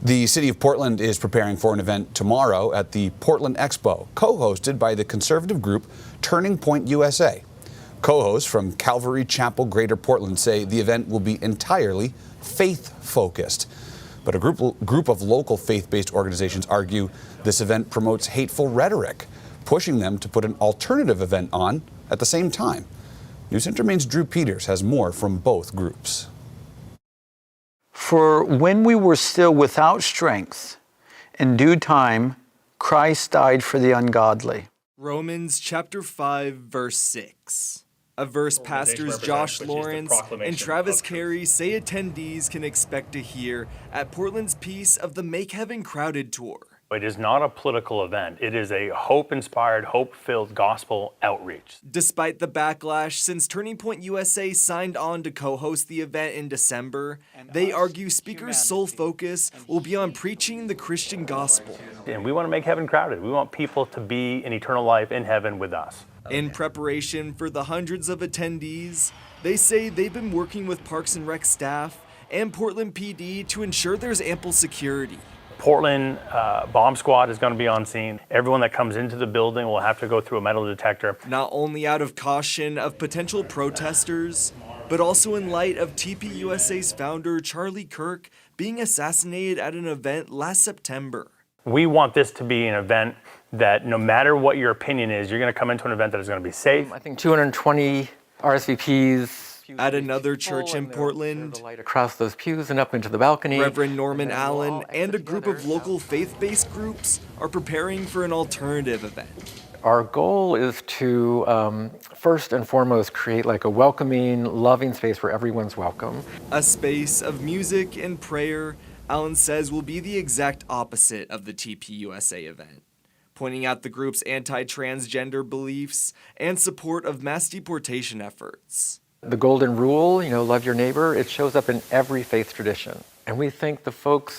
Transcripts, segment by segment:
The city of Portland is preparing for an event tomorrow at the Portland Expo, co-hosted by the conservative group Turning Point USA. Co-hosts from Calvary Chapel Greater Portland say the event will be entirely faith-focused. But a group of local faith-based organizations argue this event promotes hateful rhetoric, pushing them to put an alternative event on at the same time. News Center Maine's Drew Peters has more from both groups. For when we were still without strength, in due time, Christ died for the ungodly. Romans chapter 5, verse 6. A verse pastors Josh Lawrence and Travis Carey say attendees can expect to hear at Portland's piece of the Make Heaven Crowded tour. It is not a political event. It is a hope-inspired, hope-filled gospel outreach. Despite the backlash since Turning Point USA signed on to co-host the event in December, they argue speakers' sole focus will be on preaching the Christian gospel. And we want to make heaven crowded. We want people to be in eternal life in heaven with us. In preparation for the hundreds of attendees, they say they've been working with Parks and Rec staff and Portland PD to ensure there's ample security. Portland bomb squad is going to be on scene. Everyone that comes into the building will have to go through a metal detector. Not only out of caution of potential protesters, but also in light of TPUSA's founder Charlie Kirk being assassinated at an event last September. We want this to be an event that no matter what your opinion is, you're going to come into an event that is going to be safe. I think 220 RSVPs. At another church in Portland, Light across those pews and up into the balcony. Reverend Norman Allen and a group of local faith-based groups are preparing for an alternative event. Our goal is to first and foremost create like a welcoming, loving space where everyone's welcome. A space of music and prayer, Allen says, will be the exact opposite of the TPUSA event, pointing out the group's anti-transgender beliefs and support of mass deportation efforts. The golden rule, love your neighbor, it shows up in every faith tradition. And we think the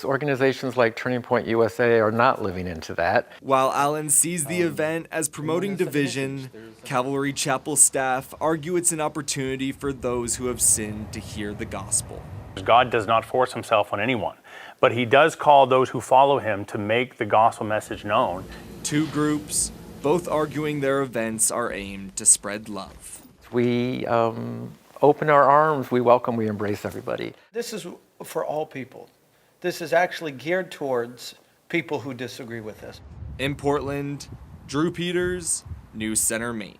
organizations like Turning Point USA are not living into that. While Allen sees the event as promoting division, Calvary Chapel staff argue it's an opportunity for those who have sinned to hear the gospel. God does not force himself on anyone, but he does call those who follow him to make the gospel message known. Two groups, both arguing their events are aimed to spread love. We open our arms, we welcome, we embrace everybody. This is for all people. This is actually geared towards people who disagree with us. In Portland, Drew Peters, News Center Maine.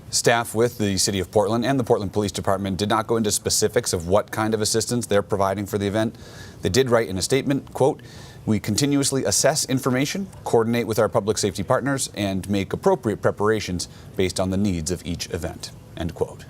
Staff with the City of Portland and the Portland Police Department did not go into specifics of what kind of assistance they're providing for the event. They did write in a statement, quote, "We continuously assess information, coordinate with our public safety partners, and make appropriate preparations based on the needs of each event," end quote.